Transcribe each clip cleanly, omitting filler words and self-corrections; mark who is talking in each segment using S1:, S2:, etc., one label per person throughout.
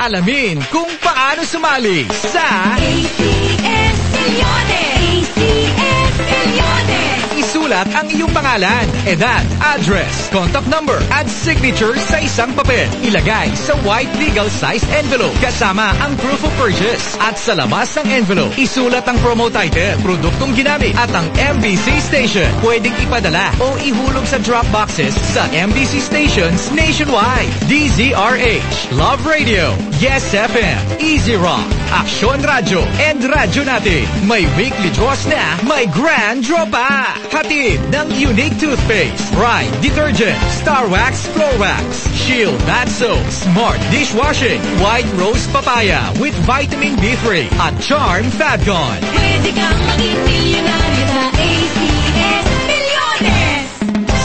S1: Alamin kung paano sumali sa
S2: ACS Milyones! ACS Milyones!
S1: Isulat ang iyong pangalan, edad, address, contact number, at signature sa isang papel. Ilagay sa white legal size envelope kasama ang proof of purchase. At sa labas ng envelope, isulat ang promo title, produktong ginamit, at ang MBC station. Pwedeng ipadala o ihulog sa drop boxes sa MBC stations nationwide. DZRH, Love Radio, Yes FM, Easy Rock, Aksyon Radio, and Radyo Natin. May weekly draws na, may grand draw pa. Hatid ng Unique Toothpaste, Pride Detergent, Star Wax Floor Wax, Shield Bath Soap, Smart Dishwashing, White Rose Papaya with Vitamin B3, at Charm Fat Gone.
S2: Pwede kang maging milyonaryo sa ACS Milyones!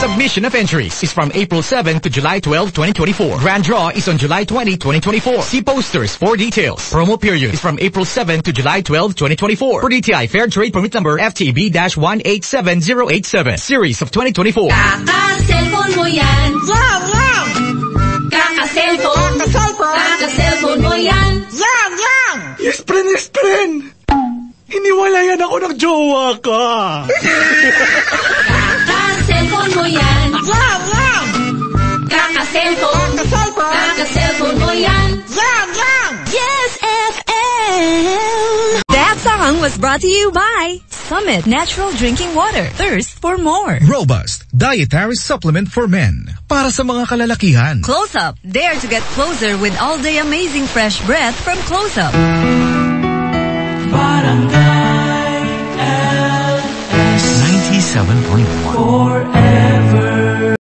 S1: Submission of entries is from April 7 to July 12, 2024. Grand draw is on July 20, 2024. See posters for details. Promo period is from April 7 to July 12, 2024. Per DTI Fair Trade Permit Number FTB-187087. Series of 2024.
S2: Kaka-cellphone mo yan!
S3: Yan! Yan!
S2: Kaka-cellphone! Kaka-cellphone mo yan!
S3: Yan! Yan!
S4: Yes, friend! Iniwalayan ako ng jowa ka.
S2: Kaka-cellphone mo yan!
S3: Yan! Yan!
S2: Kaka-cellphone! Kaka-cellphone mo yan!
S3: Yan! Yan!
S2: Yes, FM!
S5: That song was brought to you by Summit Natural Drinking Water. Thirst for more.
S6: Robust Dietary Supplement for Men. Para sa mga kalalakihan.
S5: Close Up. Dare to get closer with all the amazing fresh breath from Close Up.
S7: Barangay LS
S6: 97.1.
S7: Forever.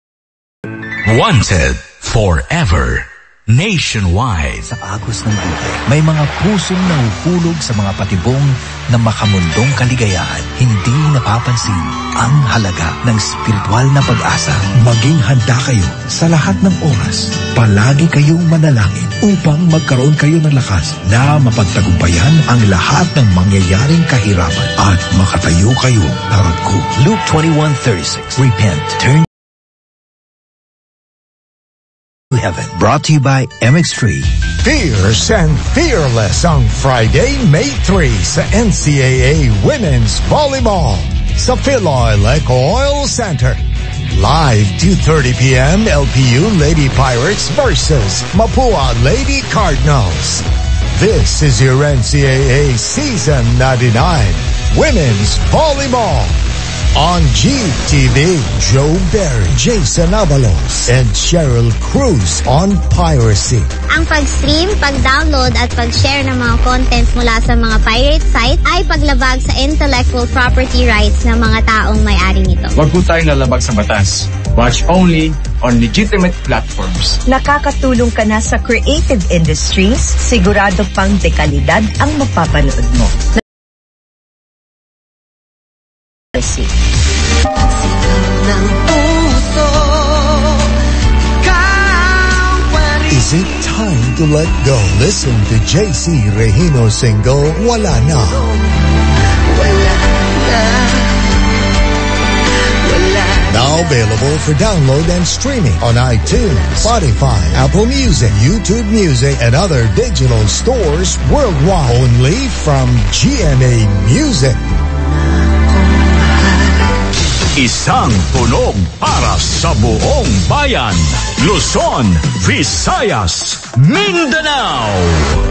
S6: Wanted forever. Nationwide.
S8: Sa agos ng buhay, may mga pusong nahuhulog sa mga patibong na makamundong kaligayahan. Hindi napapansin ang halaga ng spiritual na pag-asa. Maging handa kayo sa lahat ng oras. Palagi kayong manalangin upang magkaroon kayo ng lakas na mapagtagumpayan ang lahat ng mangyayaring kahirapan at makatayo kayo na ragko. Luke 21:36. Repent. Turn to heaven. Brought to you by MX3.
S9: Fierce and fearless on Friday, May 3 sa NCAA Women's Volleyball sa Philoil Eco Oil Center. Live 2:30 p.m. LPU Lady Pirates versus Mapua Lady Cardinals. This is your NCAA Season 99 Women's Volleyball. On GTV, Joe Berry, Jason Avalos, and Cheryl Cruz on Piracy.
S10: Ang pag-stream, pag-download at pag-share ng mga content mula sa mga pirate site ay paglabag sa intellectual property rights ng mga taong may-ari nito.
S11: Huwag po tayong lalabag sa batas. Watch only on legitimate platforms.
S12: Nakakatulong ka na sa creative industries, sigurado pang dekalidad ang mapapanood mo.
S9: Is it time to let go? Listen to JC Regino single Wala Na. Now available for download and streaming on iTunes, Spotify, Apple Music, YouTube Music, and other digital stores worldwide. Only from GMA Music.
S13: Isang tunog para sa buong bayan. Luzon, Visayas, Mindanao.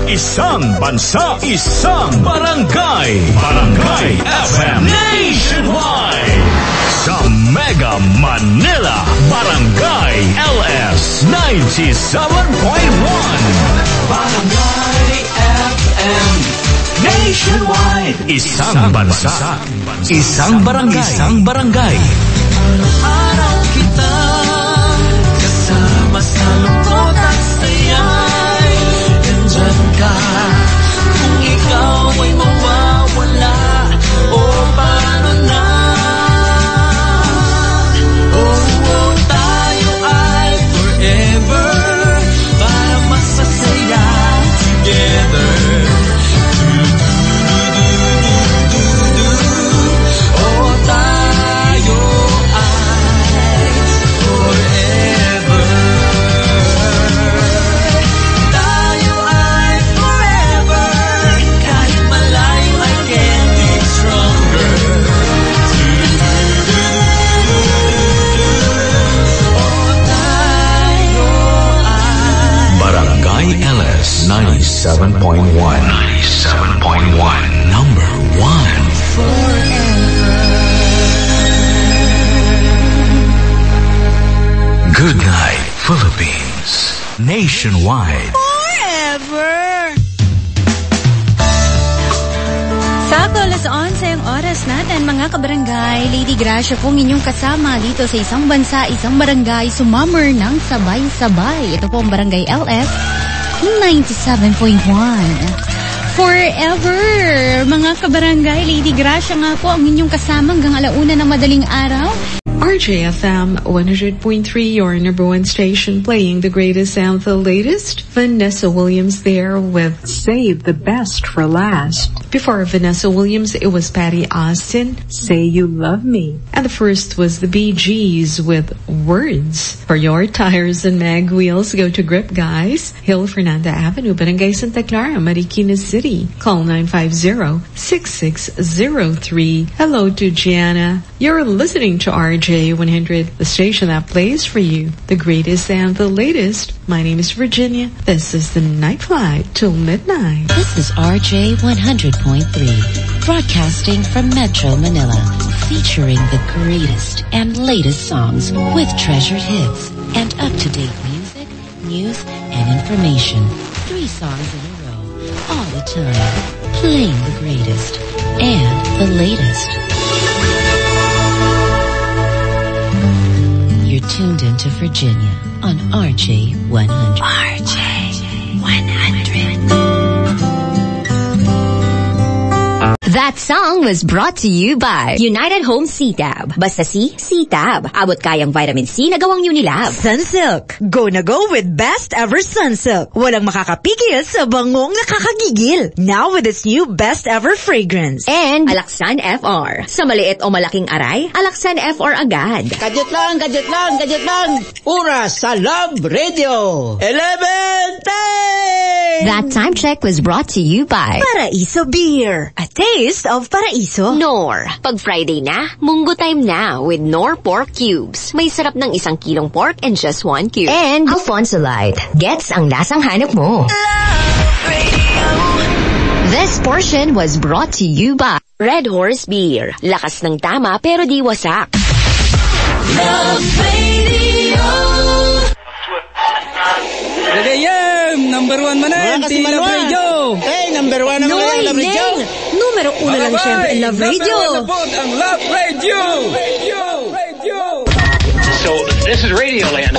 S13: Isang bansa, isang barangay. Barangay FM Nationwide. Sa Mega Manila, Barangay LS 97.1. Barangay FM Nationwide. Isang bansa, isang barangay.
S7: Araw-araw kita kasama sa lungkot at saya'y nandyan ka. Kung ikaw ay mawawala, o paano na? Oh, tayo ay forever para masasaya together. Oh, tayo ay
S13: ILS 97.1. 97.1. Number 1. Good night, Philippines. Nationwide.
S5: Forever! Sakto, alas 11 ang oras natin, mga kabarangay. Lady Gracia pong inyong kasama dito sa isang bansa, isang barangay, sumammer ng sabay-sabay. Ito po ang Barangay LS 97.1. Forever! Mga kabarangay, Lady Gracia nga po ang inyong kasama hanggang alauna ng madaling araw.
S14: RJFM 100.3, your number one station, playing the greatest and the latest. Vanessa Williams there with Save the Best for Last. Before Vanessa Williams, it was Patty Austin, Say You Love Me. And the first was the Bee Gees with Words. For your tires and mag wheels, go to Grip Guys, Hill Fernanda Avenue, Barangay Santa Clara, Marikina City. Call 950-6603. Hello to Gianna. You're listening to RJ100, the station that plays for you the greatest and the latest. My name is Virginia. This is the Night Flight till midnight.
S15: This is RJ100.3, broadcasting from Metro Manila, featuring the greatest and latest songs with treasured hits and up-to-date music, news, and information. 3 songs in a row, all the time, playing the greatest and the latest. You're tuned into Virginia on RJ100. RJ100.
S16: That song was brought to you by United Home C-Tab. Basta C-Tab. Abot kayang vitamin C na gawang Unilab.
S12: Sunsilk. Go na go with best ever Sunsilk. Walang makakapigil sa bangong nakakagigil. Now with its new best ever fragrance.
S16: And Alaxan FR. Sa maliit o malaking aray, Alaxan FR agad.
S17: Gadget lang. Oras sa Love Radio. 11:10.
S16: That time check was brought to you by
S12: Paraiso Beer. A taste of Paraiso.
S16: Nor. Pag Friday na, Munggo time na with Nor Pork Cubes. May sarap ng 1 kilong pork and just 1 cube. And Alfonso Light. Gets ang lasang hanap mo. Love Radio. This portion was brought to you by Red Horse Beer. Lakas ng tama pero di wasak.
S2: Love Radio.
S18: Gagayam! Number 1 manan! Si Love Radio!
S17: Hey, number 1 naman ang Love Radio!
S12: Numero 1 lang siyempre ang Love Radio!
S18: Number 1 na po ang Love Radio!
S19: So, this is Radioland.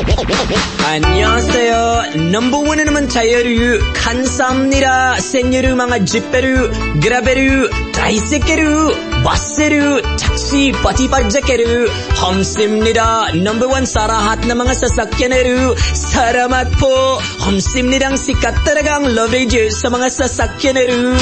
S20: 안녕하세요. number 1 na naman tayo를 감사합니다. senyoru mga jeeperu, graberu, tricycleru, busseru, taxi, pati pagjakeru. hamsimnida. number 1 sa lahat ng mga sasakyaneru. Salamat po. hamsimnidang sikat talagang Love Radio sa mga sasakyaneru.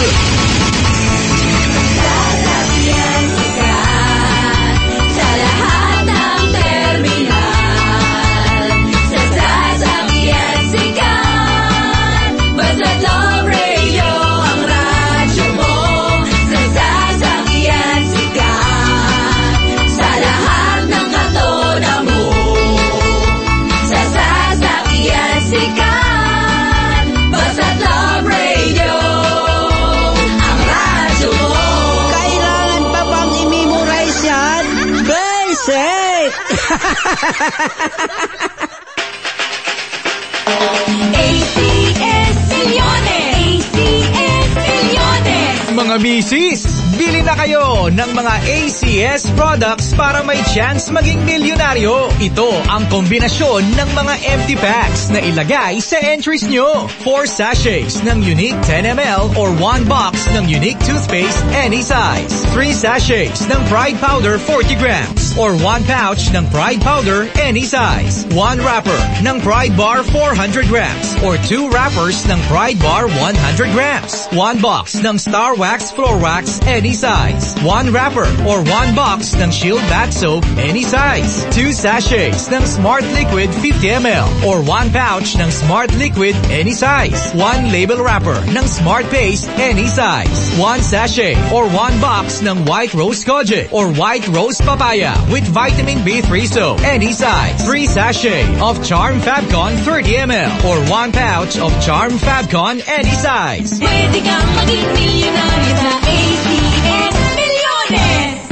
S2: ACS Milyones! ACS Milyones!
S1: Mga misis, bili na kayo ng mga ACS products para may chance maging milyonaryo. Ito ang kombinasyon ng mga empty packs na ilagay sa entries nyo. 4 sachets ng unique 10ml or 1 box ng unique toothpaste any size. 3 sachets ng Pride Powder 40 grams or 1 pouch ng Pride Powder any size. 1 wrapper ng Pride Bar 400 grams or 2 wrappers ng Pride Bar 100 grams. 1 box ng Star Wax Floor Wax any any size. 1 wrapper or 1 box ng Shield Bath Soap, any size. 2 sachets ng Smart Liquid 50 ml or 1 pouch ng Smart Liquid, any size. 1 label wrapper ng Smart Paste, any size. 1 sachet or 1 box ng White Rose Kojic or White Rose Papaya with Vitamin B3 Soap, any size. 3 sachet of Charm Fabcon 30 ml or 1 pouch of Charm Fabcon, any size.
S2: Pwede kang maging milyonaryo sa ATS Milyones!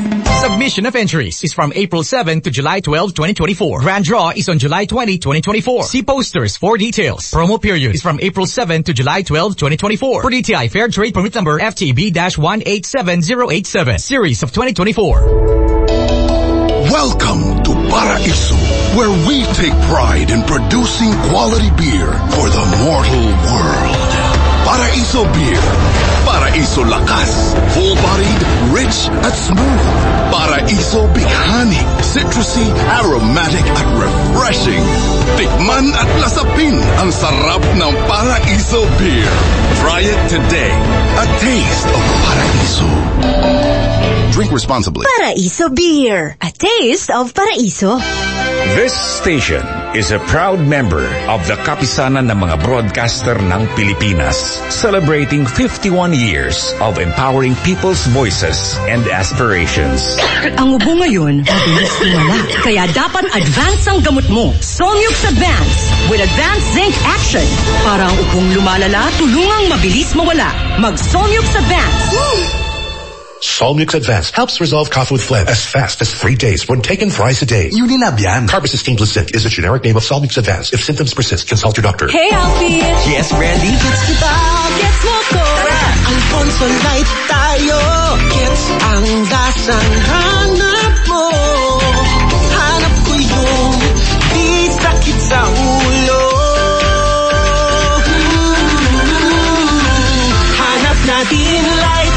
S1: Submission of entries is from April 7 to July 12, 2024. Grand draw is on July 20, 2024. See posters for details. Promo period is from April 7 to July 12, 2024. Per DTI Fair Trade Permit Number FTB-187087. Series of 2024.
S21: Welcome to Paraiso, where we take pride in producing quality beer for the mortal world. Paraiso Beer. Paraiso Lakas. Full-bodied, rich, at smooth. Paraiso Bighani. Citrusy, aromatic, at refreshing. Tikman at lasapin ang sarap ng Paraiso Beer. Try it today. A taste of Paraiso. Drink responsibly.
S12: Paraiso Beer. A taste of Paraiso.
S13: This station is a proud member of the Kapisanan ng mga broadcaster ng Pilipinas, celebrating 51 years of empowering people's voices and aspirations.
S12: Ang ubo ngayon, mabilis lumala. Kaya dapat advance ang gamot mo. Somyux Advance with Advanced Zinc Action. Para ang ubong lumalala, tulungang mabilis mawala. Mag-Somyux Advance.
S22: Solmux Advance helps resolve cough with phlegm as fast as 3 days when taken thrice a day.
S23: Unilab yan.
S22: Carbocisteine plus zinc is a generic name of Solmux Advance. If symptoms persist, consult your doctor.
S2: Hey, Alfie!
S7: Yes, Brandy?
S2: Gets kita, gets mo ko.
S7: Alfonso Light tayo. Gets ang lasang hanap mo. Hanap ko yung di sakit sa ulo. Hanap natin light.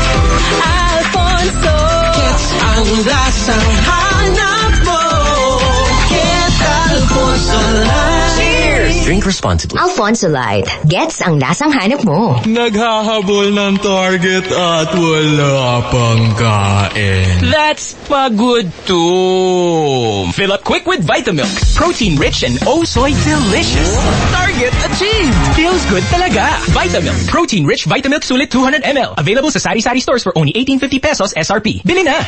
S7: Alfonso. Gets ang lasang hanap mo. Gets Alfonso Light.
S16: Cheers! Drink responsibly. Alfonso Light. Gets ang lasang hanap mo.
S18: Naghahabol ng target at wala pang kain.
S20: That's pagod too. Fill up quick with Vitamilk. Protein rich and oh so delicious. Target achieved. Feels good talaga. Vitamilk. Protein rich Vitamilk Sulit 200 ml. Available sa sari-sari stores for only 18.50 pesos SRP. Bili na.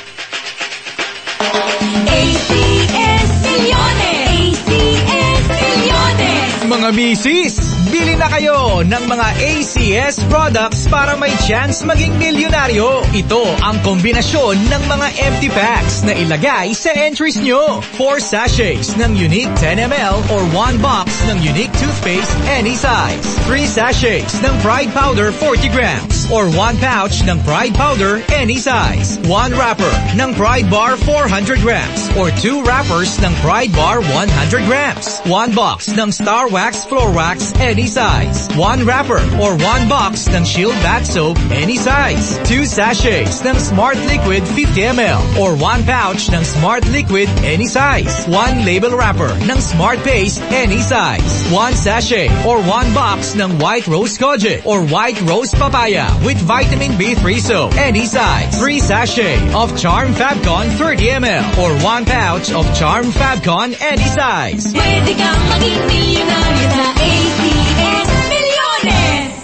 S2: ATS Milyones! ATS Milyones!
S1: Mga misis, bili na kayo ng mga ACS products para may chance maging milyonaryo. Ito ang kombinasyon ng mga empty packs na ilagay sa entries nyo. 4 sachets ng Unique 10 ml or 1 box ng Unique toothpaste, any size. 3 sachets ng Pride Powder 40 grams or 1 pouch ng Pride Powder, any size. 1 wrapper ng Pride Bar 400 grams or 2 wrappers ng Pride Bar 100 grams. 1 box ng Star Wax Floor Wax, any size. 1 wrapper or 1 box ng Shield Bath Soap, any size. 2 sachets ng Smart Liquid 50 ml or 1 pouch ng Smart Liquid, any size. 1 label wrapper ng Smart Paste, any size. 1 sachet or 1 box ng White Rose Kojic or White Rose Papaya with Vitamin B3 Soap, any size. 3 sachet of Charm Fabcon 30 ml or 1 pouch of Charm Fabcon, any size.
S2: Pwede kang maging milyonaryo sa ATS Milyones!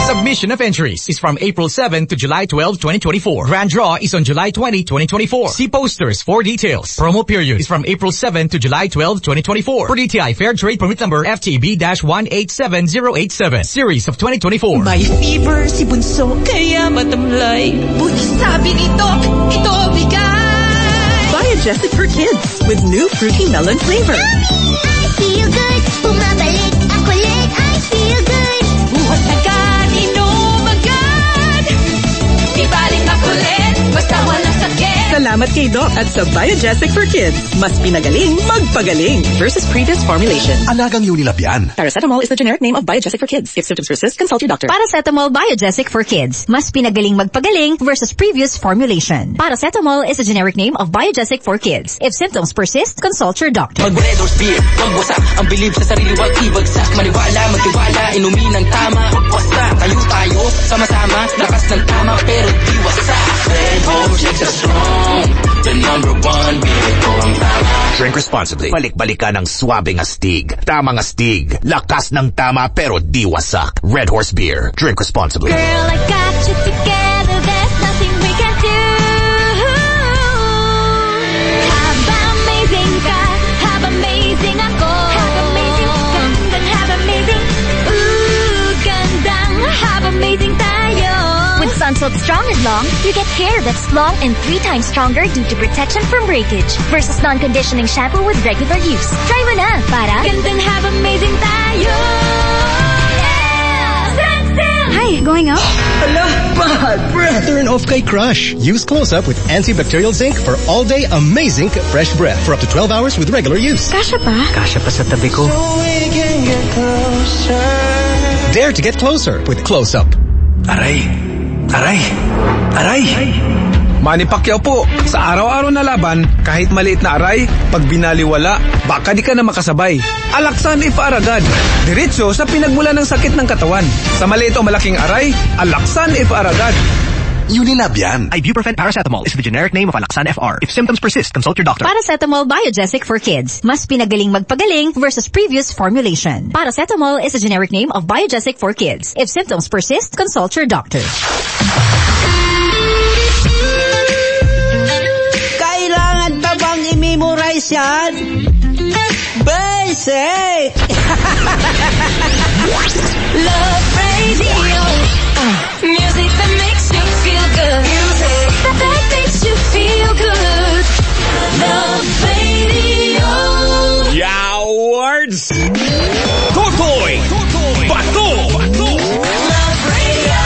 S1: Submission of entries is from April 7 to July 12, 2024. Grand draw is on July 20, 2024. See posters for details. Promo period is from April 7 to July 12, 2024. Per DTI Fair Trade Permit Number FTB-187087. Series of 2024.
S7: May fever si Bunso, kaya matamlay. Buti sabi nito, ito bigay.
S12: Biogesic for kids with new fruity melon flavor.
S10: I feel good. Bumabalik ang kulit. I feel good.
S2: Buhat agad, inom agad. Di baling makulit, basta walang sakit.
S12: Salamat kay Doc at sa Biogesic for Kids. Mas pinagaling, magpagaling. Versus previous formulation.
S23: Alagang Unilab yan.
S12: Paracetamol is the generic name of Biogesic for Kids. If symptoms persist, consult your doctor.
S16: Paracetamol Biogesic for Kids. Mas pinagaling magpagaling versus previous formulation. Paracetamol is a generic name of Biogesic for Kids. If symptoms persist, consult your doctor.
S20: Mag-Red Horse Beer, magwasak. Ang bilib sa sarili, wag ibagsak. Maniwala, magtiwala, inumin ng tama. Basta tayo, sama-sama. Lakas ng tama, pero di wasak. Red
S3: Projects are strong. The number one beer ko ang tama.
S4: Drink responsibly. Balik-balikan ng swabing astig. Tamang astig. Lakas ng tama pero di wasak. Red Horse Beer. Drink responsibly.
S2: Girl, I got you together. There's nothing we can do. Haba amazing ka. Haba amazing ako. Haba amazing. Gandang haba amazing. Ooh, gandang haba amazing tayo.
S16: With Sunsilk Strong and Long, you get hair that's long and 3 times stronger due to protection from breakage versus non-conditioning shampoo with regular use. Try mo na para
S2: gandang haba amazing tayo.
S5: Hi, going up?
S23: Ala, bad breath. Turn off kay Crush. Use Close-Up with antibacterial zinc for all-day amazing fresh breath for up to 12 hours with regular use.
S5: Kasha pa?
S23: Kasha pa sa tabi ko.
S3: So we can get closer.
S23: Dare to get closer with Close-Up.
S4: Aray! Aray! Aray!
S18: Manny Pacquiao po, sa araw-araw na laban, kahit maliit na aray, pag binaliwala, baka di ka na makasabay. Alaksan if aragad. Diretso sa pinagmula ng sakit ng katawan. Sa maliit o malaking aray, Alaksan if aragad.
S4: Unilab yan.
S23: Ibuprofen paracetamol is the generic name of Alaksan FR. If symptoms persist, consult your doctor.
S16: Paracetamol Biogesic for kids. Mas pinagaling magpagaling versus previous formulation. Paracetamol is a generic name of Biogesic for kids. If symptoms persist, consult your doctor.
S17: Kailangan ba bang i-memorize yan? Basic!
S2: Love Radio. Music that makes you feel good. Music that makes you feel good. Love Radio.
S4: Yawards! Totoy! Bato!
S2: Love Radio.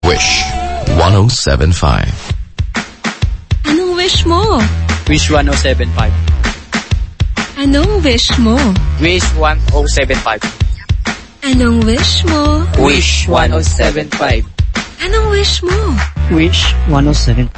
S24: Wish 1075.
S14: Anong wish mo?
S25: Wish 1075.
S14: Anong wish mo?
S25: Wish 1075.
S14: Anong wish mo?
S25: Wish 1075.
S14: Anong wish mo?
S25: Wish 1075.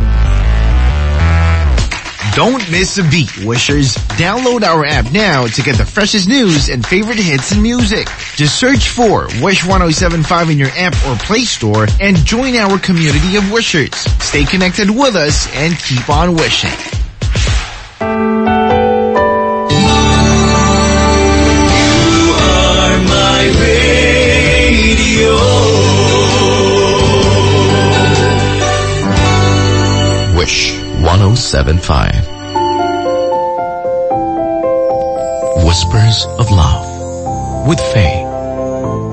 S26: Don't miss a beat, wishers. Download our app now to get the freshest news and favorite hits and music. Just search for Wish 1075 in your app or Play Store and join our community of wishers. Stay connected with us and keep on wishing.
S24: Wish 1075. Whispers of Love with Faye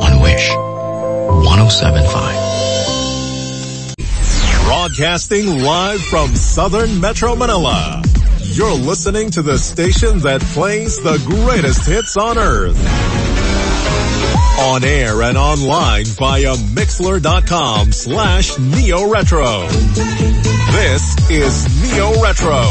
S24: on Wish 1075.
S27: Broadcasting live from Southern Metro Manila. You're listening to the station that plays the greatest hits on earth. On air and online via Mixlr.com/NeoRetro. This is Neo Retro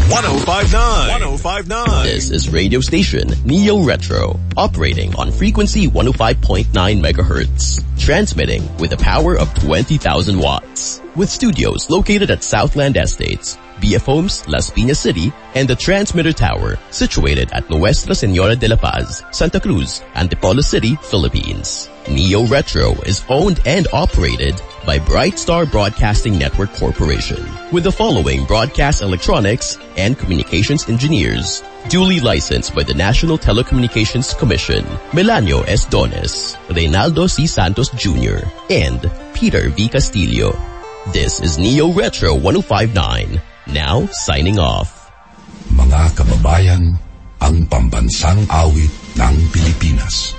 S27: 1059.
S28: This is radio station Neo Retro, operating on frequency 105.9 megahertz, transmitting with a power of 20,000 watts, with studios located at Southland Estates, BF Homes, Las Piñas City, and the transmitter tower situated at Nuestra Senora de la Paz, Santa Cruz, Antipolo City, Philippines. Neo Retro is owned and operated by Bright Star Broadcasting Network Corporation, with the following broadcast electronics and communications engineers, duly licensed by the National Telecommunications Commission, Melanio S. Dones, Reynaldo C. Santos Jr., and Peter V. Castillo. This is Neo Retro 1059, now signing off.
S21: Mga kababayan, ang pambansang awit ng Pilipinas.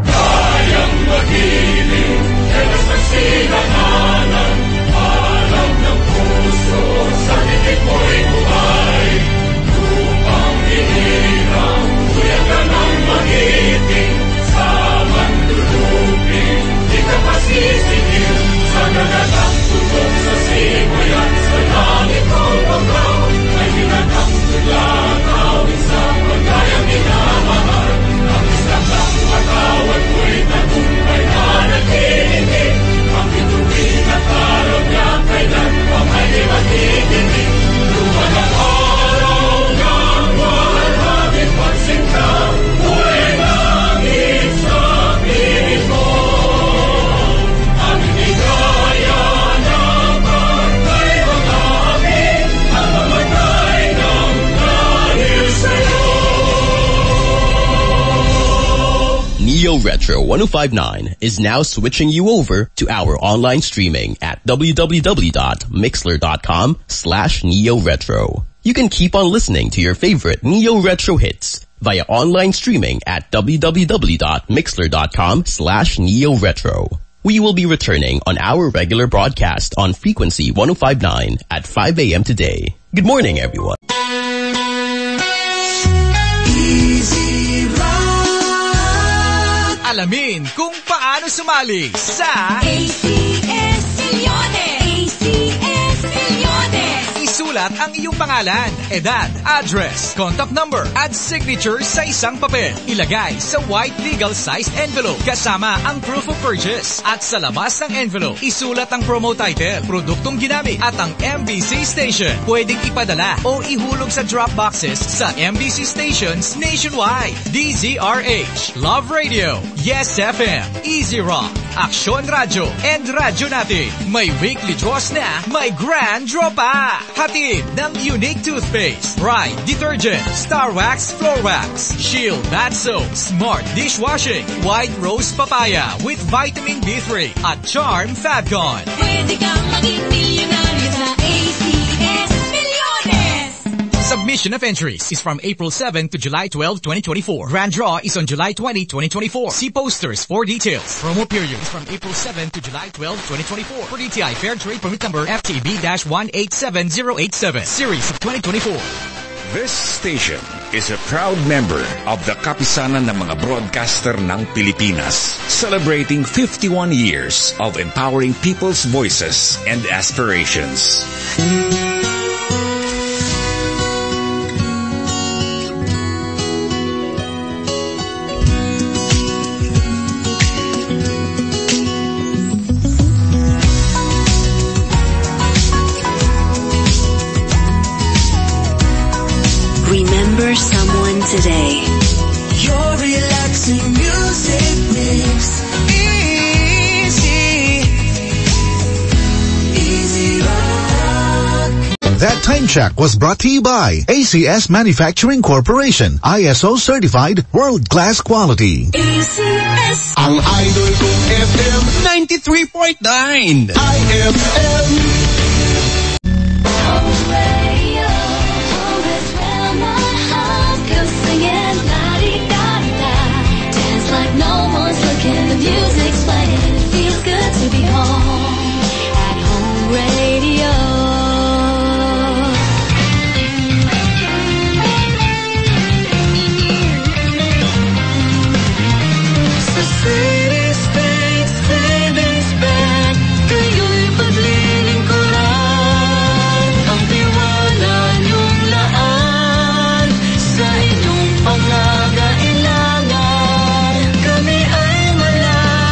S3: Kayang magiliw, elas ng sinanganan, alam ng puso, sa titik mo'y buhay. Upang ihirang, kuyagan ang magiting, sa mandulupin, di ka pasisigil, sa nagatang tutok sa simoy at sa langit o banggaw, ay ginatang tulakaw.
S28: Neo Retro 1059 is now switching you over to our online streaming at www.mixler.com/Neo Retro. You can keep on listening to your favorite Neo Retro hits via online streaming at www.mixler.com/Neo Retro. We will be returning on our regular broadcast on frequency 1059 at 5 a.m. today. Good morning, everyone.
S2: Easy Rock.
S1: Alamin kung paano sumali sa
S2: ACS Milyones. ACS Milyones.
S1: Isulat ang iyong pangalan, edad, address, contact number, at signature sa isang papel. Ilagay sa white legal sized envelope kasama ang proof of purchase. At sa labas ng envelope, isulat ang promo title, produktong ginamit at ang MBC station. Pwedeng ipadala o ihulog sa drop boxes sa MBC stations nationwide. DZRH, Love Radio, Yes FM, Easy Rock, Aksyon Radio, and Radyo Natin. May weekly draws na, may grand draw pa. Hatid ng Unique Toothpaste, Pride Detergent, Star Wax Floor Wax, Shield Bath Soap, Smart Dishwashing, White Rose Papaya with Vitamin B3 at Charm Fabcon.
S2: Pwede kang maging milyonaryo sa ACS Milyones.
S1: Submission of entries is from April 7 to July 12, 2024. Grand draw is on July 20, 2024. See posters for details. Promo period is from April 7 to July 12, 2024. For DTI Fair Trade Permit Number FTB-187087. Series of 2024.
S6: This station is a proud member of the Kapisanan ng mga broadcaster ng Pilipinas, celebrating 51 years of empowering people's voices and aspirations.
S2: Remember someone today.
S7: Your relaxing music mix. Easy Rock.
S8: That time check was brought to you by ACS Manufacturing Corporation, ISO certified world-class quality.
S2: ACS.
S8: Ang idol kong FM
S24: 93.9
S8: IFM.
S2: The music's playing, it feels good to be home at home radio.
S7: Sa Savings Bank, kayo'y paglilingkuran. Ang tiwala niyong laan sa inyong pangangailangan. Kami ay malalapitan.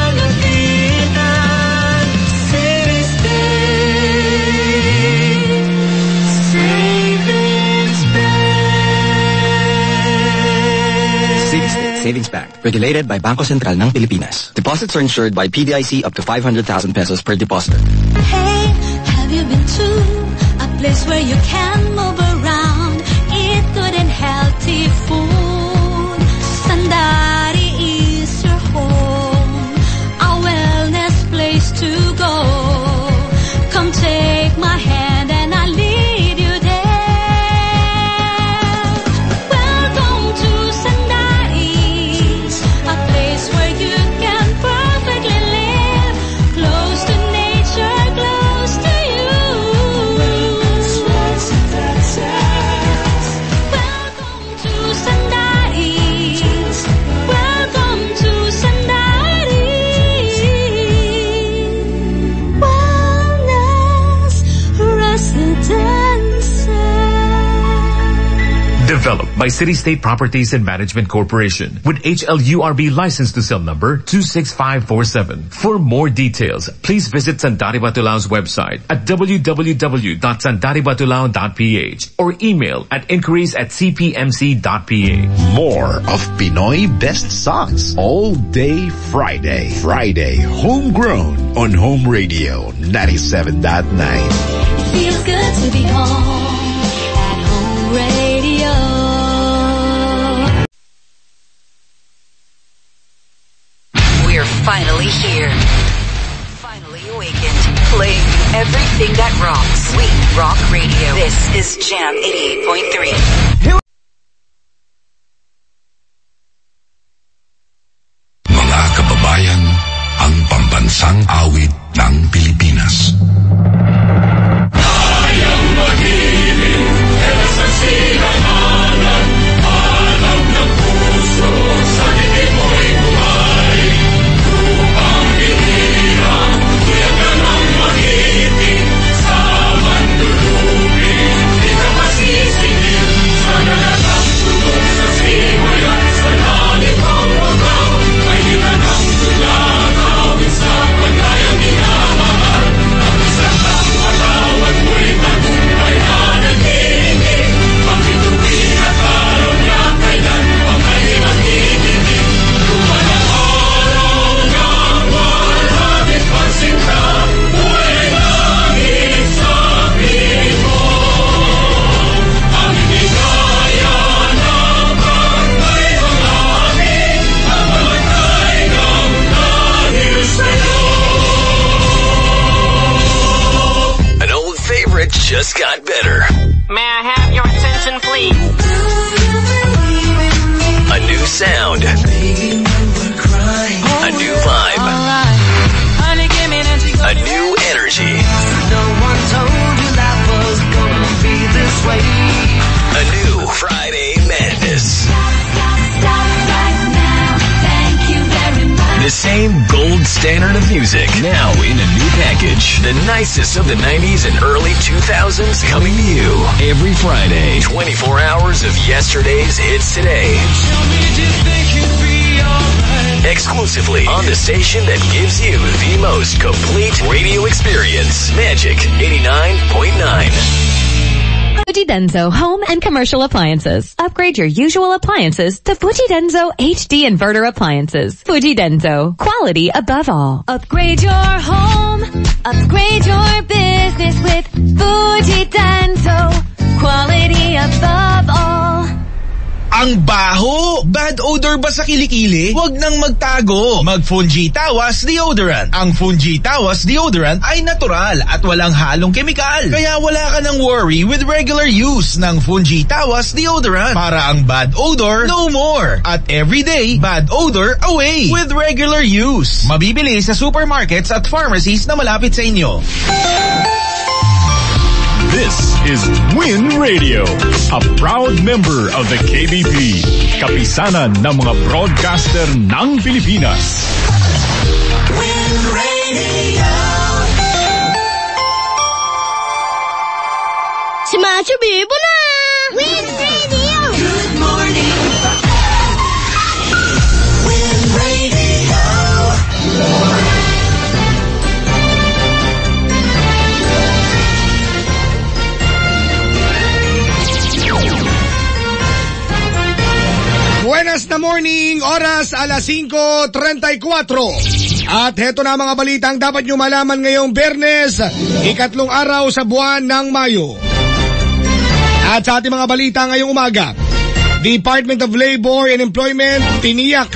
S7: Savings Bank.
S9: Savings Bank, regulated by Bangko Sentral ng Pilipinas. Deposits are insured by PDIC up to 500,000 pesos per depositor.
S2: Hey, have you been to a place where you can move around, eat good and healthy food? Sandari is your home, a wellness place to go. Come take my hand and I'll lead you there. Welcome to Sandari's, a place where you can perfectly live, close to nature, close to you. Welcome to Sandari's. Welcome to Sandari's. Wellness Residences.
S11: Developed by City State Properties and Management Corporation with HLURB license to sell number 26547. For more details, please visit Sandari Batulao's website at www.sandaribatulao.ph or email at inquiries@cpmc.ph.
S4: More of Pinoy Best Songs all day Friday. Friday, homegrown on Home Radio 97.9.
S2: Feels good to be home at home radio.
S5: finally here. Finally awakened. Playing everything that rocks. We rock radio. This is Jam 88.3.
S21: Mga kababayan, ang pambansang awit ng Pilipinas.
S3: Kayang magiging sa sinamanan, alam ng puso sa dilim mo'y buhay. Upang hinirang, tuyak ka ng magiting, sa mandulubin, di ka masisingil, sa nalatang tulog sa simoy at sa lalim ang wagaw, kahilan ang tulagaw, sa paglayang minamahal, ang isang ang matawad mo'y tagumpay na nagiging, pangituwin at araw niya kailan pa kayo magiging, lumanang araw na maraming pansinta, buhay langit sa pibo, ang hindi kaya na pagkay ng amin, ang mamatay ng dahil sa'yo.
S10: An old favorite just got better.
S12: May I have your attention, please?
S10: A new sound. A new vibe. A new energy.
S3: No one told you life was gonna be this way.
S10: A new Friday madness. The same gold standard of music, now in a new package. The nicest of the 90s and early 2000s coming to you every Friday. 24 hours of yesterday's hits today. Exclusively on the station that gives you the most complete radio experience. Magic 89.9.
S16: Fuji Denso Home and Commercial Appliances. Upgrade your usual appliances to Fuji Denso HD Inverter Appliances. Fuji Denso. Quality above all. Upgrade your home. Upgrade your business with Fuji Denso. Quality above all.
S13: Ang baho! Bad odor ba sa kilikili? Huwag nang magtago. Mag-Fungi Tawas Deodorant. Ang Fungi Tawas Deodorant ay natural at walang halong kemikal. Kaya wala ka nang worry with regular use ng Fungi Tawas Deodorant. Para ang bad odor, no more. At everyday, bad odor away with regular use. Mabibili sa supermarkets at pharmacies na malapit sa inyo.
S27: This is Win Radio, a proud member of the KBP, kapisanan ng mga broadcaster ng Pilipinas.
S3: Win Radio.
S15: Si Macho Bibo na! Win Radio!
S3: Good morning. Win Radio.
S19: Buenas na morning, oras alas 5:34. At heto na mga balitang dapat nyo malaman ngayong Biyernes, ikatlong araw sa buwan ng Mayo. At sa ating mga balita ngayong umaga, Department of Labor and Employment tiniyak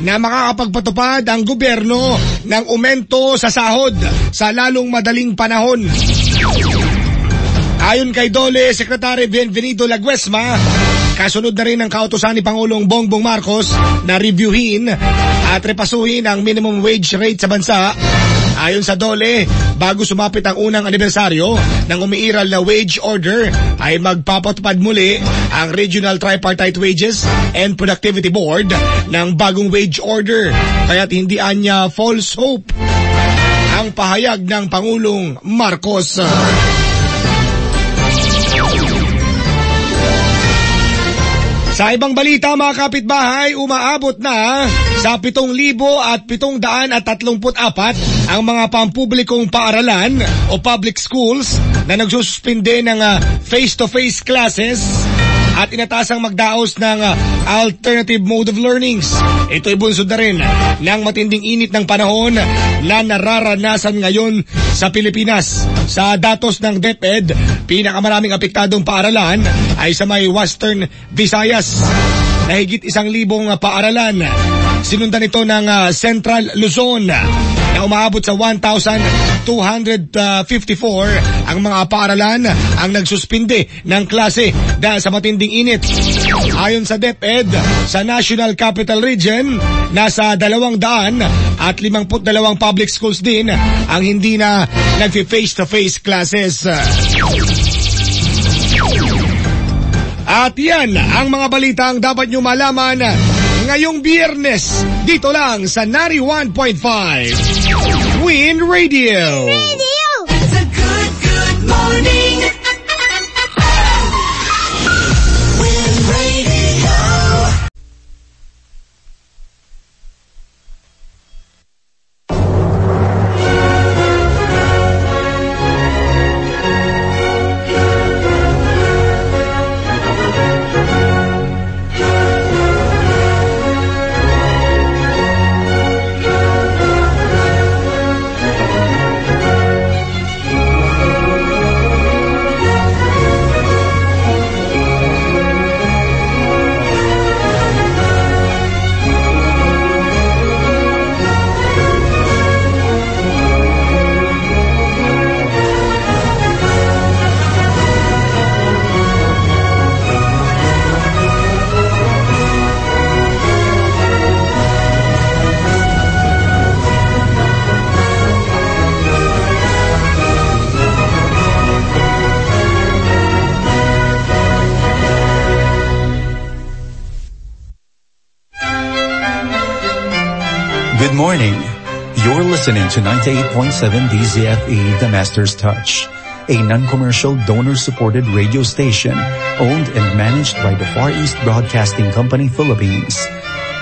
S19: na makakapagpatupad ang gobyerno ng umento sa sahod sa lalong madaling panahon. Ayon kay DOLE Secretary Bienvenido Laguesma, kasunod na rin ng kautusan ni Pangulong Bongbong Marcos na reviewin at repasuhin ang minimum wage rate sa bansa. Ayon sa DOLE, bago sumapit ang unang anibersaryo ng umiiral na wage order, ay magpapatupad muli ang Regional Tripartite Wages and Productivity Board ng bagong wage order. Kaya't hindi anya false hope ang pahayag ng Pangulong Marcos. Sa ibang balita mga kapitbahay, umaabot na sa 7,734 ang mga pampublikong paaralan o public schools na nagsususpinde ng face-to-face classes at inatasang magdaos ng alternative mode of learnings. Ito'y bunsod na rin ng matinding init ng panahon na nararanasan ngayon sa Pilipinas. Sa datos ng DepEd, pinakamaraming apektadong paaralan ay sa may Western Visayas na higit 1,000 paaralan. Sinundan ito ng Central Luzon na umaabot sa 1,254 ang mga paaralan ang nagsuspinde ng klase dahil sa matinding init. Ayon sa DepEd, sa National Capital Region, nasa 252 public schools din ang hindi na nag-face-to-face classes. At yan ang mga balitang dapat nyo malaman ngayong Biyernes dito lang sa 91.5 Win Radio.
S7: It's a good morning. Win Radio.
S14: Good morning. You're listening to 98.7 DZFE, The Master's Touch, a non-commercial donor-supported radio station owned and managed by the Far East Broadcasting Company, Philippines,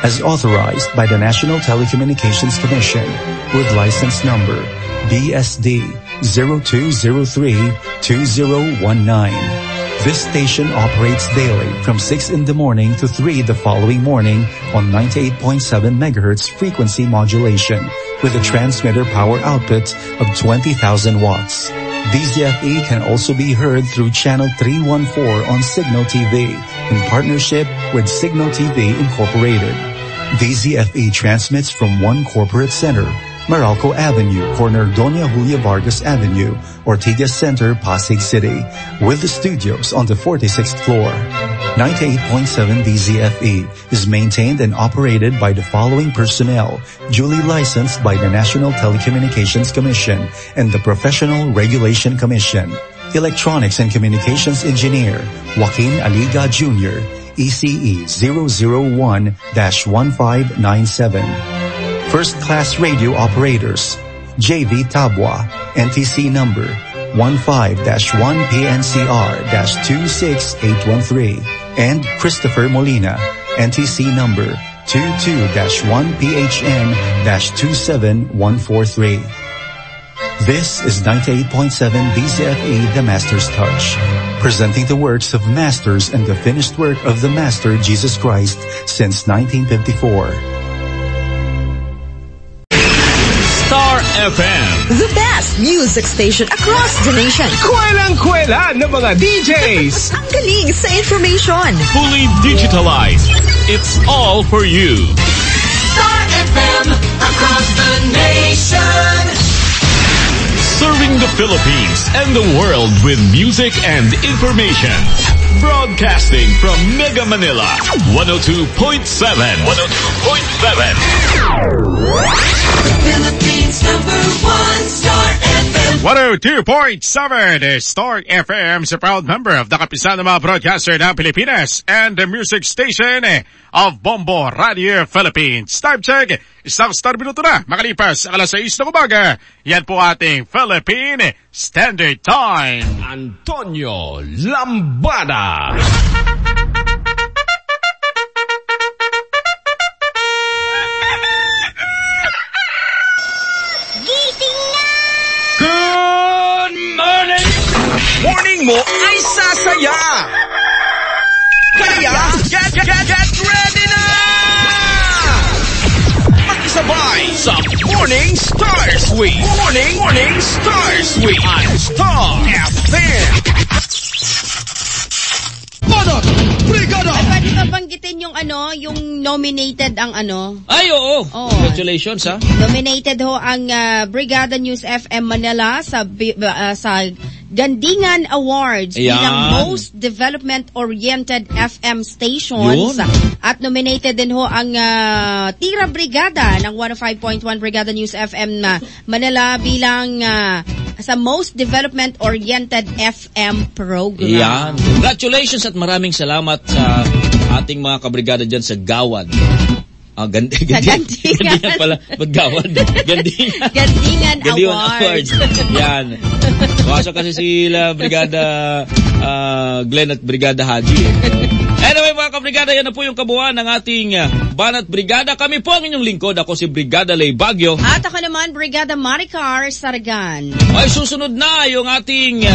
S14: as authorized by the National Telecommunications Commission with license number BSD 0203-2019. This station operates daily from 6 in the morning to 3 the following morning on 98.7 MHz frequency modulation with a transmitter power output of 20,000 watts. DZFE can also be heard through channel 314 on Signal TV in partnership with Signal TV Incorporated. DZFE transmits from one corporate center, Meralco Avenue, corner Doña Julia Vargas Avenue, Ortigas Center, Pasig City, with the studios on the 46th floor. 98.7 DZFE is maintained and operated by the following personnel, duly licensed by the National Telecommunications Commission and the Professional Regulation Commission. Electronics and Communications Engineer, Joaquin Aliga Jr., ECE 001-1597. First Class Radio Operators, JV Tabwa, NTC number 15-1PNCR-26813, and Christopher Molina, NTC number 22-1PHN-27143. This is 98.7 DZFE, The Master's Touch, presenting the works of masters and the finished work of the Master Jesus Christ since 1954.
S10: Star FM,
S7: the best music station across the nation.
S10: Kwelang-kwela ng mga DJs.
S7: Ang galing sa information.
S10: Fully digitalized. It's all for you.
S7: Star FM across the nation.
S10: Serving the Philippines and the world with music and information. Broadcasting from Mega Manila, 102.7. 102.7.
S7: Philippines #1 Star FM.
S17: 102.7 Star FM is a proud member of the Kapisanan ng mga Broadcaster ng Pilipinas and the music station of Bombo Radio Philippines. Time check, isang star minuto na makalipas ang alas 6 ng umaga. Yan po ating Philippine Standard Time.
S10: Antonio Lambada.
S7: Good morning!
S10: Morning mo ay sasaya! Kaya, get ready na! Makisabay sa Morning Stars Week! Morning Stars Week! On Star FM!
S7: Manot!
S1: Ay, pwede ba banggitin yung yung nominated ang
S18: Ay, oo. Congratulations, ha?
S1: Nominated ho ang Brigada News FM Manila sa Gandingan Awards bilang Most Development-Oriented FM Stations. Yun. At nominated din ho ang Tira Brigada ng 105.1 Brigada News FM Manila bilang sa Most Development-Oriented FM Program.
S18: Yan. Congratulations at maraming salamat sa ating mga kabrigada dyan sa Gawad. Gandingan pala. Ba't Gawad?
S1: Gandingan Awards.
S18: Yan. Pasok kasi sila Brigada Glenn at Brigada Haji. Anyway mga kabrigada, yan na po yung kabuuan ng ating Banat Brigada. Kami po ang inyong lingkod. Ako si Brigada Lay Bagyo.
S1: At ako naman, Brigada Maricar Saragan.
S18: Ay susunod na yung ating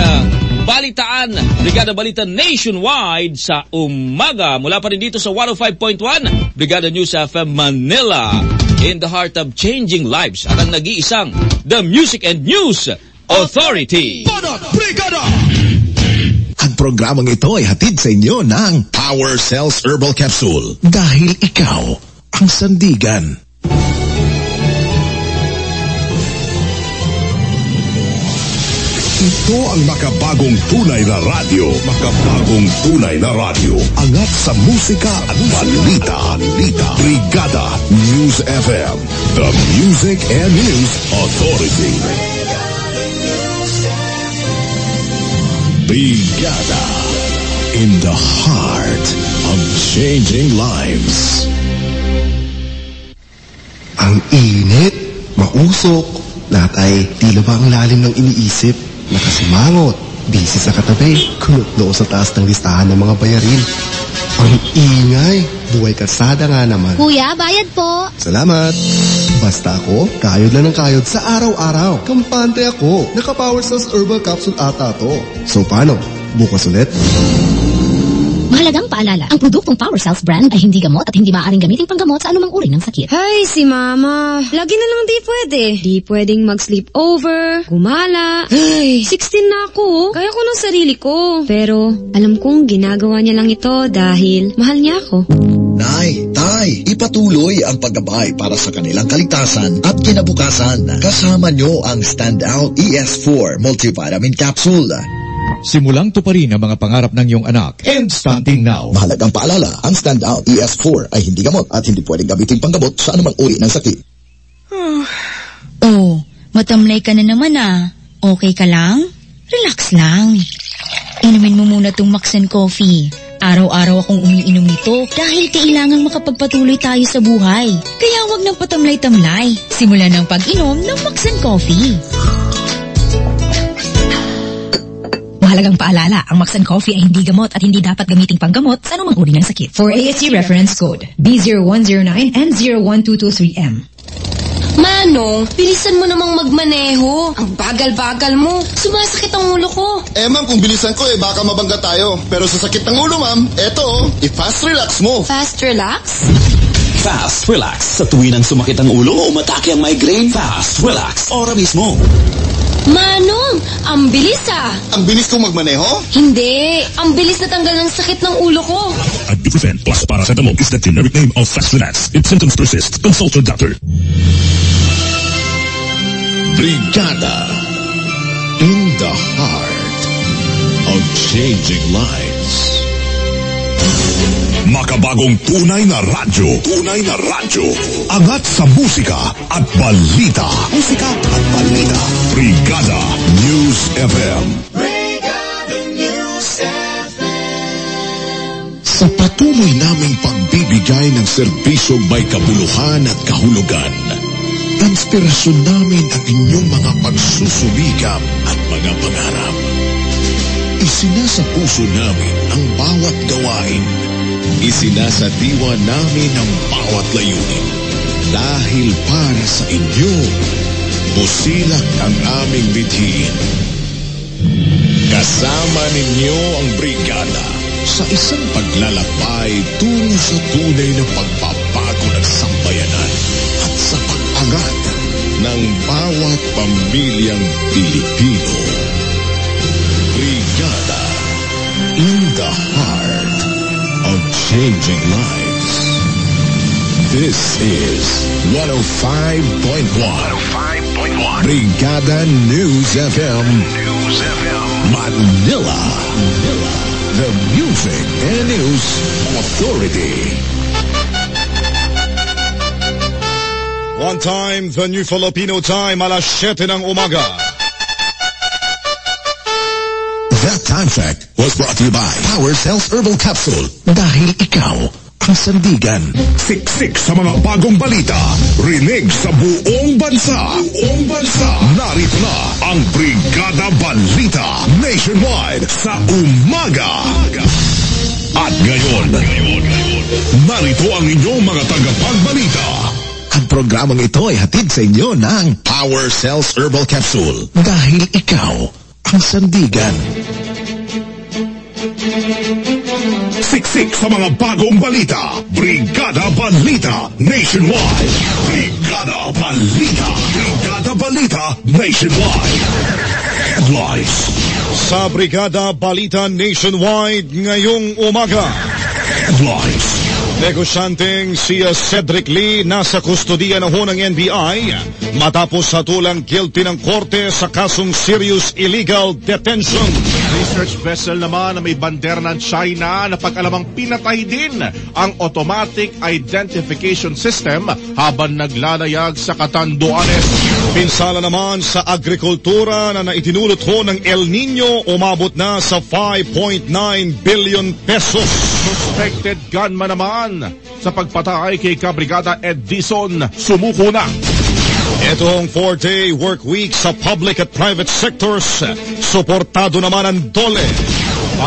S18: balitaan, Brigada Balita Nationwide sa umaga. Mula pa rin dito sa 105.1 Brigada News FM Manila, in the heart of changing lives. At ang nag-iisang The Music and News Authority.
S21: Banat Brigada! Ang programang ito ay hatid sa inyo ng Power Cells Herbal Capsule. Dahil ikaw ang sandigan. Ito ang makabagong tunay na radyo. Makabagong tunay na radyo. Angat sa musika at balita. Brigada News FM. The Music and News Authority. Brigada. In the heart of changing lives.
S20: Ang init, mausok. Lahat ay tila ba ang lalim ng iniisip? Nakasimangot, busy sa katabi, kunot-noo sa taas ng listahan ng mga bayarin. Ang ingay, buhay kalsada nga naman.
S15: Kuya, bayad po.
S20: Salamat. Basta ako, kayod lang ng kayod sa araw-araw. Kampante ako. Naka-Power Cells Herbal Capsule ata to. So paano? Bukas ulit?
S15: Mahalagang paalala, ang produktong Power Cells brand ay hindi gamot at hindi maaaring gamitin panggamot sa anumang uri ng sakit.
S22: Hay, si Mama. Lagi na lang di pwede. Di pwedeng mag-sleep over, gumala. Ay, 16 na ako. Kaya ko ng sarili ko. Pero alam kong ginagawa niya lang ito dahil mahal niya ako.
S21: Nay, Tay, ipatuloy ang paggabay para sa kanilang kaligtasan at kinabukasan. Kasama nyo ang Standout ES4 Multivitamin Capsule.
S27: Simulang tuparin ang mga pangarap ng iyong anak. And starting now.
S21: Mahalagang paalala, ang Standout ES4 ay hindi gamot at hindi pwedeng gamitin panggamot sa anumang uri ng sakit.
S23: Oh, matamlay ka na naman ah. Okay ka lang? Relax lang. Inumin mo muna tong Maxen Coffee. Araw-araw akong umiinom nito dahil kailangang makapagpatuloy tayo sa buhay. Kaya wag nang patamlay-tamlay. Simulan ng pag-inom ng Maxen Coffee. Mahalagang paalala, ang Maxen Coffee ay hindi gamot at hindi dapat gamiting panggamot sa anumang uri ng sakit.
S25: For ASC reference code B0109 and 01223M.
S22: Manong, bilisan mo namang magmaneho. Ang bagal-bagal mo. Sumasakit ang ulo ko.
S21: Ma'am, kung bilisan ko baka mabangga tayo. Pero sa sakit ng ulo, ma'am, eto, i-fast relax mo.
S22: Fast relax?
S21: Fast relax. Sa tuwin ang sumakit ang ulo o matake ang migraine, fast relax. Ora mismo.
S22: Manong, ang bilis ah.
S21: Ang bilis kong magmaneho?
S22: Hindi, ang bilis na tanggal ng sakit ng ulo ko.
S21: Ibuprofen plus paracetamol is the generic name of Fast Relax. If symptoms persist, consult your doctor. Brigada. In the heart of changing lives. Makabagong tunay na radyo. Tunay na radyo. Angat sa musika at balita. Musika at balita. Brigada News FM. Brigada News FM. Sa patuloy naming pagbibigay ng serbisyong may kabuluhan at kahulugan, inspirasyon namin ang inyong mga pagsusumikap at mga pangarap. Isinasapuso namin ang bawat gawain. Isinasadiwa namin ang bawat layunin. Dahil para sa inyo, busilak ang aming bithin. Kasama ninyo ang brigada sa isang paglalakbay tungo sa tunay na pagbabago ng sambayanan at sa pag-angat ng bawat pamilyang Pilipino. Brigada in the heart of
S4: changing lives. This is 105.1 Brigada News FM Manila. The Music and News Authority.
S19: One time, the New Filipino Time, alas 7 ng umaga.
S4: That time check was brought to you by Power Cells Herbal Capsule. Dahil ikaw ang sandigan.
S21: Siksik sa mga bagong balita. Rinig sa buong bansa. Narito na ang Brigada Balita Nationwide sa umaga. At ngayon, narito ang inyong mga tagapagbalita.
S4: Ang programang ito ay hatid sa inyo ng Power Cells Herbal Capsule. Dahil ikaw ang sandigan.
S21: Siksik sa mga bagong balita. Brigada Balita Nationwide. Brigada Balita Nationwide. Headlines.
S19: Sa Brigada Balita Nationwide ngayong umaga.
S21: Headlines.
S19: Negosyanteng si Cedric Lee nasa kustodiya na ho ng NBI matapos hatulang guilty ng korte sa kasong serious illegal detention.
S17: Research vessel naman na may bandera ng China na pag-alamang pinatay din ang automatic identification system habang naglalayag sa Catanduanes.
S19: Pinsala naman sa agrikultura na naitinulot ho ng El Nino umabot na sa 5.9 billion pesos.
S17: Suspected gunman naman sa pagpatay kay Kabrigada Edison sumuko na.
S19: Itong 4-day work week sa public at private sectors, suportado naman ang DOLE.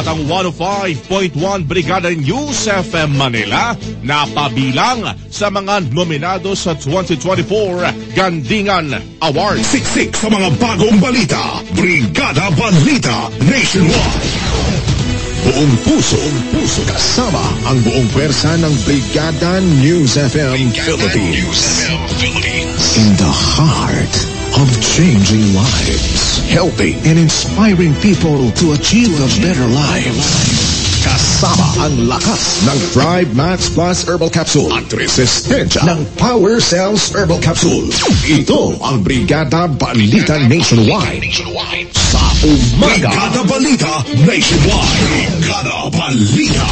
S17: At ang 105.1 Brigada News FM Manila na pabilang sa mga nominado sa 2024 Gandingan Awards.
S21: Siksik sa mga bagong balita. Brigada Balita Nationwide.
S4: Buong puso kasama ang buong pwersa ng Brigada News FM Philippines. In the heart of changing lives, helping and inspiring people to achieve a better life. Kasama ang lakas ng Thrive Max Plus Herbal Capsule at resistensya ng Power Cells Herbal Capsule. Ito ang Brigada Balita Nationwide. Sa umaga.
S21: Brigada Balita Nationwide. Brigada Balita.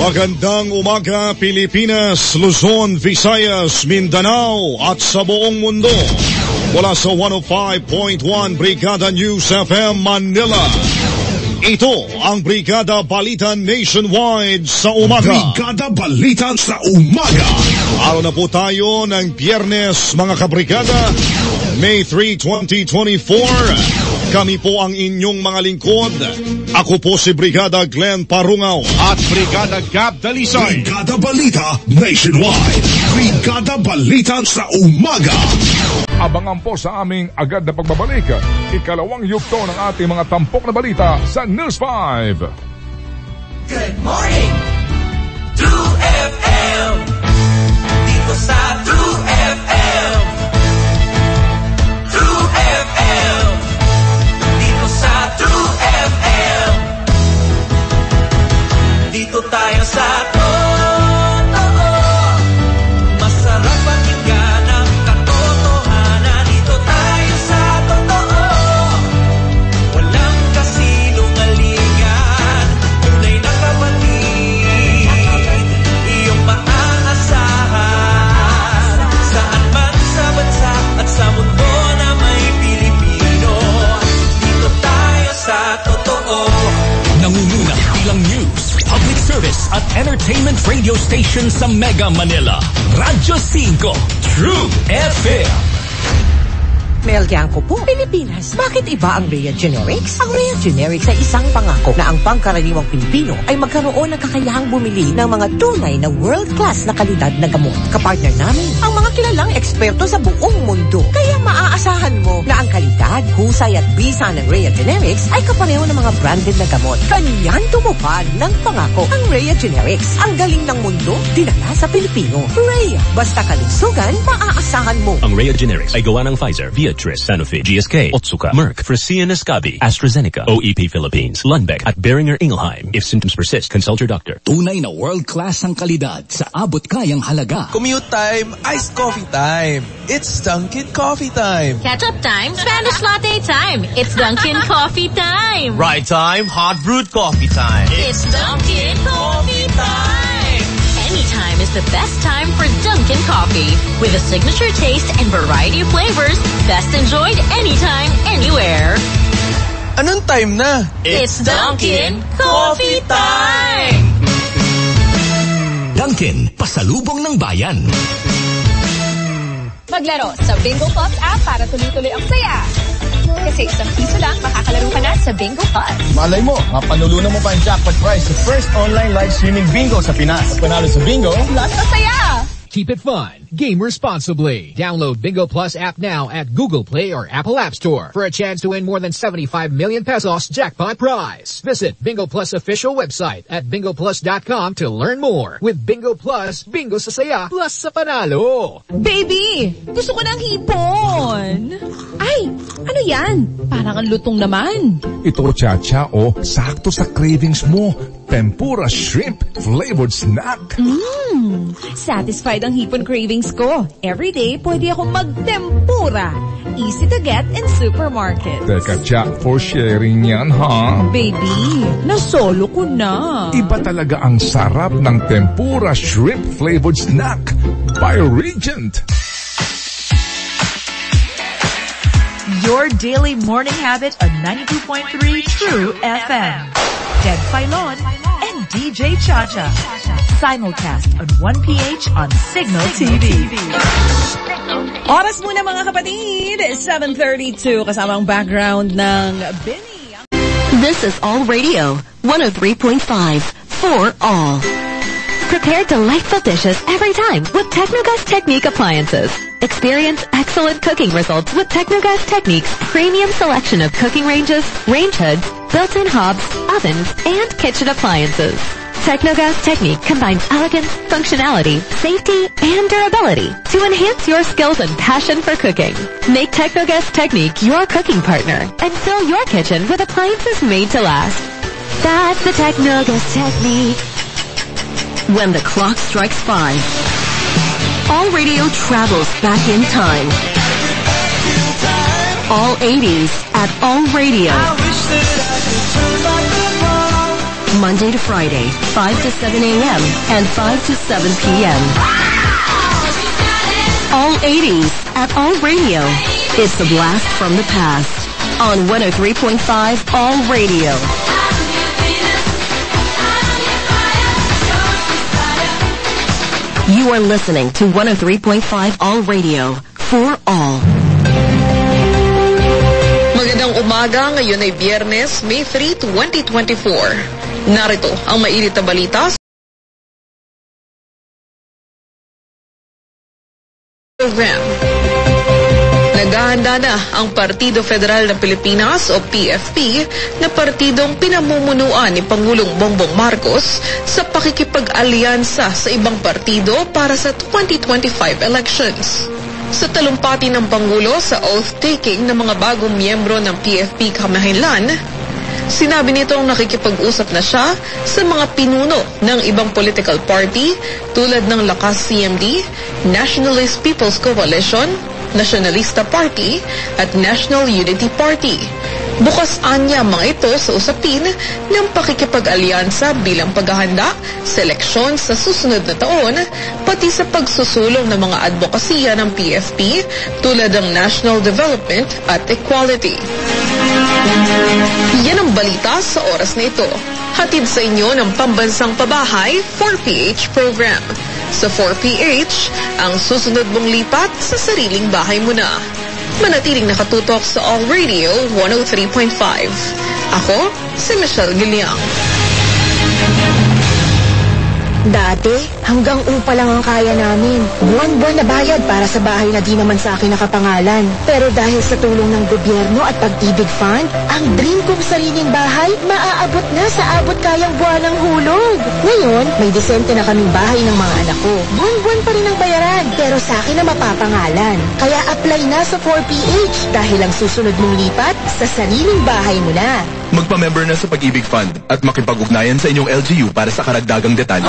S19: Magandang umaga Pilipinas, Luzon, Visayas, Mindanao at sa buong mundo. Mula sa 105.1 Brigada News FM Manila. Ito ang Brigada Balita Nationwide sa umaga.
S21: Brigada Balita sa umaga.
S19: Araw na po tayo ng Biyernes, mga kabrigada, May 3, 2024. Kami po ang inyong mga lingkod. Ako po si Brigada Glenn Parungaw
S17: at Brigada Gab Dalisoy.
S21: Brigada Balita Nationwide. Brigada Balita sa umaga.
S6: Abangan po sa aming agad na pagbabalik. Ikalawang yugto ng ating mga tampok na balita sa News 5.
S7: Good morning, True FM. Dito sa True FM. True FM. Dito sa True FM. Dito tayo sa totoo. Masarap pakinggan ang katotohanan. Dito tayo sa totoo. Walang kasinungalingan. Tunay na kapatid. Iyong maaasahan. Saan man sa bansa at sa mundo na may Pilipino. Dito tayo sa totoo.
S10: Nangunguna bilang news, public service at entertainment radio station sa Mega Manila. Radyo 5, True FM.
S8: Mel Gianco po, Pilipinas. Bakit iba ang Rhea Generics? Ang Rhea Generics ay isang pangako na ang pangkaraniwang Pilipino ay magkaroon ng kakayahang bumili ng mga tunay na world-class na kalidad na gamot. Kapartner namin, ang mga kilalang eksperto sa buong mundo. Kaya maaasahan mo na ang kalidad, husay at bisa ng Rhea Generics ay kapareho ng mga branded na gamot. Kanyan tumupad ng pangako ang Rhea Generics. Ang galing ng mundo, dinala sa Pilipino. Rhea, basta kalusugan, maaasahan mo.
S9: Ang Rhea Generics ay gawa ng Pfizer via
S2: Viatris, Sanofi, GSK, Otsuka, Merck, Fresenius Kabi, AstraZeneca, OEP Philippines, Lundbeck, at Boehringer Ingelheim. If symptoms persist, consult your doctor.
S5: Tunay na world-class ang kalidad sa abot kayang halaga.
S9: Commute time, iced coffee time. It's Dunkin' Coffee time.
S16: Catch-up time, Spanish latte time. It's Dunkin' Coffee time.
S9: Ride time, hot brewed coffee time.
S16: It's Dunkin' Coffee time. Anytime is the best time for Dunkin' Coffee. With a signature taste and variety of flavors, best enjoyed anytime, anywhere.
S9: Anong time na?
S16: It's Dunkin' Coffee time!
S5: Dunkin', pasalubong ng bayan.
S11: Maglaro sa Bingo Plus app para tuloy-tuloy ang saya. Kasi isang piso lang, makakalaro ka na sa Bingo Plus.
S12: Malay mo, mapanulunan mo pa ang jackpot prize sa first online live streaming bingo sa Pinas. Panalo sa bingo,
S11: plus masaya!
S24: Keep it fun. Game responsibly. Download Bingo Plus app now at Google Play or Apple App Store for a chance to win more than 75 million pesos jackpot prize. Visit Bingo Plus official website at bingoplus.com to learn more. With Bingo Plus, bingo sa saya, plus sa panalo.
S26: Baby, gusto ko ng hipon. Ay, ano yan? Parang ang lutong naman.
S6: Ito, Chacha, sakto sa cravings mo. Tempura shrimp flavored snack.
S26: Satisfied ang hipon cravings ko. Every day, pwede akong magtempura. Easy to get in supermarket.
S6: Teka, Cha, for sharing yan, ha?
S26: Baby, nasolo ko na.
S6: Iba talaga ang sarap ng tempura shrimp flavored snack by Regent.
S28: Your daily morning habit on 92.3 True FM. Ted Filon and DJ Chacha. Simulcast on 1PH on Signal TV.
S26: Oras muna mga kapatid, 7:32 kasama ang background ng Benny.
S16: This is All Radio, 103.5 for all. Prepare delightful dishes every time with Technogas Technique appliances. Experience excellent cooking results with Technogas Technique's premium selection of cooking ranges, range hoods, built-in hobs, ovens, and kitchen appliances. Technogas Technique combines elegance, functionality, safety, and durability to enhance your skills and passion for cooking. Make Technogas Technique your cooking partner and fill your kitchen with appliances made to last. That's the Technogas Technique. When the clock strikes 5, All Radio travels back in time. All 80s at All Radio. Monday to Friday, 5 to 7 a.m. and 5 to 7 p.m. All 80s at All Radio. It's a blast from the past on 103.5 All Radio. You are listening to 103.5 All Radio for all.
S29: Magandang umaga, ngayon ay Biyernes, May 3, 2024. Narito ang mainit na balita sa program. Naghahanda na ang Partido Federal ng Pilipinas o PFP na partidong pinamumunuan ni Pangulong Bongbong Marcos sa pakikipag-alyansa sa ibang partido para sa 2025 elections. Sa talumpati ng Pangulo sa oath-taking ng mga bagong miyembro ng PFP kamahinlan, sinabi nitong nakikipag-usap na siya sa mga pinuno ng ibang political party tulad ng Lakas CMD, Nationalist People's Coalition, Nationalista Party at National Unity Party. Bukas anya mga ito sa usapin ng pakikipag-alyansa bilang paghahanda sa eleksyon sa susunod na taon, pati sa pagsusulong ng mga advokasya ng PFP tulad ng National Development at Equality. Yan ang balita sa oras na ito. Hatid sa inyo ng Pambansang Pabahay 4PH program. Sa 4PH, ang susunod mong lipat sa sariling bahay mo na. Manatiling nakatutok sa All Radio 103.5. Ako, si Michelle Giliang.
S1: Dati, hanggang upa lang ang kaya namin. Buwan-buwan na bayad para sa bahay na di naman sa akin nakapangalan. Pero dahil sa tulong ng gobyerno at Pag-ibig Fund, ang dream kong sariling bahay maaabot na sa abot kayang buwan ng hulog. Ngayon, may disente na kaming bahay ng mga anak ko. Buwan-buwan pa rin ang bayaran, pero sa akin na mapapangalan. Kaya apply na sa 4PH dahil ang susunod mong lipat sa sariling bahay mo na.
S3: Magpa-member na sa Pag-ibig Fund at makipag-ugnayan sa inyong LGU para sa karagdagang detalye.